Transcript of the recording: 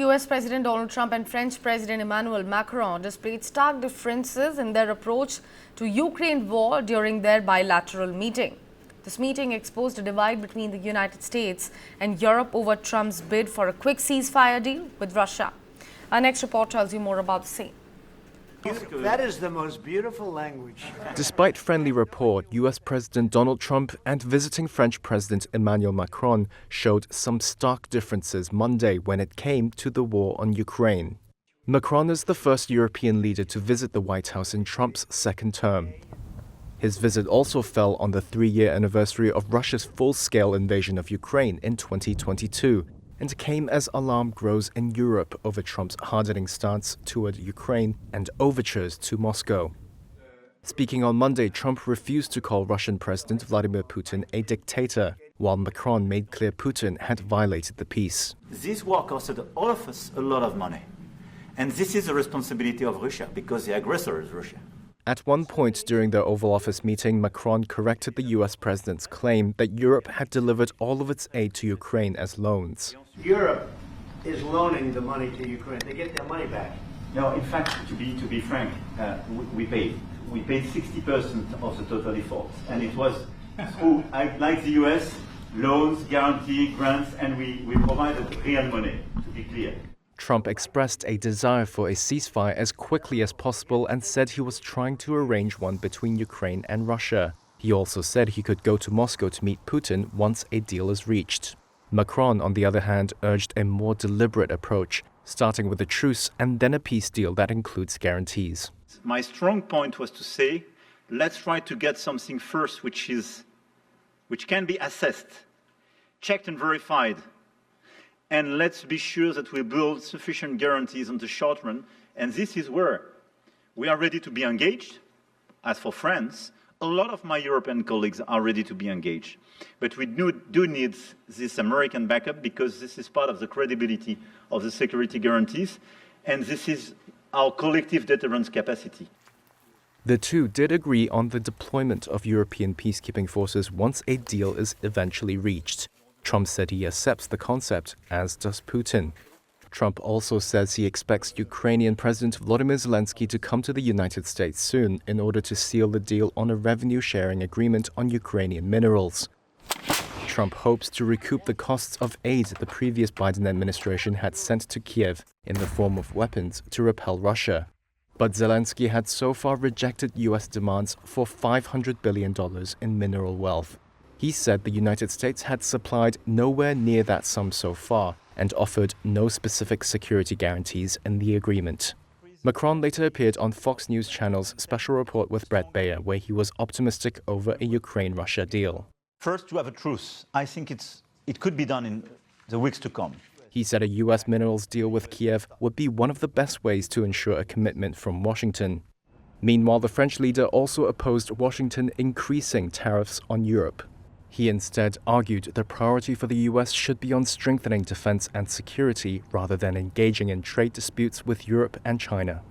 US President Donald Trump and French President Emmanuel Macron displayed stark differences in their approach to Ukraine war during their bilateral meeting. This meeting exposed a divide between the United States and Europe over Trump's bid for a quick ceasefire deal with Russia. Our next report tells you more about the same. That is the most beautiful language. Despite friendly rapport, US President Donald Trump and visiting French President Emmanuel Macron showed some stark differences Monday when it came to the war on Ukraine. Macron is the first European leader to visit the White House in Trump's second term. His visit also fell on the 3-year anniversary of Russia's full-scale invasion of Ukraine in 2022, and came as alarm grows in Europe over Trump's hardening stance toward Ukraine and overtures to Moscow. Speaking on Monday, Trump refused to call Russian President Vladimir Putin a dictator, while Macron made clear Putin had violated the peace. This war costed all of us a lot of money. And this is the responsibility of Russia, because the aggressor is Russia. At one point during their Oval Office meeting, Macron corrected the US president's claim that Europe had delivered all of its aid to Ukraine as loans. Europe is loaning the money to Ukraine. They get their money back. No, in fact, to be frank, we paid 60% of the total efforts, and it was through, like the US, loans, guarantee, grants, and we provided real money, to be clear. Trump expressed a desire for a ceasefire as quickly as possible and said he was trying to arrange one between Ukraine and Russia. He also said he could go to Moscow to meet Putin once a deal is reached. Macron, on the other hand, urged a more deliberate approach, starting with a truce and then a peace deal that includes guarantees. My strong point was to say, let's try to get something first which can be assessed, checked and verified. And let's be sure that we build sufficient guarantees on the short run. And this is where we are ready to be engaged. As for France, a lot of my European colleagues are ready to be engaged. But we do need this American backup, because this is part of the credibility of the security guarantees. And this is our collective deterrence capacity. The two did agree on the deployment of European peacekeeping forces once a deal is eventually reached. Trump said he accepts the concept, as does Putin. Trump also says he expects Ukrainian President Volodymyr Zelensky to come to the United States soon in order to seal the deal on a revenue-sharing agreement on Ukrainian minerals. Trump hopes to recoup the costs of aid the previous Biden administration had sent to Kyiv in the form of weapons to repel Russia. But Zelensky had so far rejected U.S. demands for $500 billion in mineral wealth. He said the United States had supplied nowhere near that sum so far and offered no specific security guarantees in the agreement. Macron later appeared on Fox News Channel's Special Report with Brett Baer, where he was optimistic over a Ukraine-Russia deal. First, to have a truce. I think it could be done in the weeks to come. He said a U.S. minerals deal with Kyiv would be one of the best ways to ensure a commitment from Washington. Meanwhile, the French leader also opposed Washington increasing tariffs on Europe. He instead argued the priority for the U.S. should be on strengthening defense and security rather than engaging in trade disputes with Europe and China.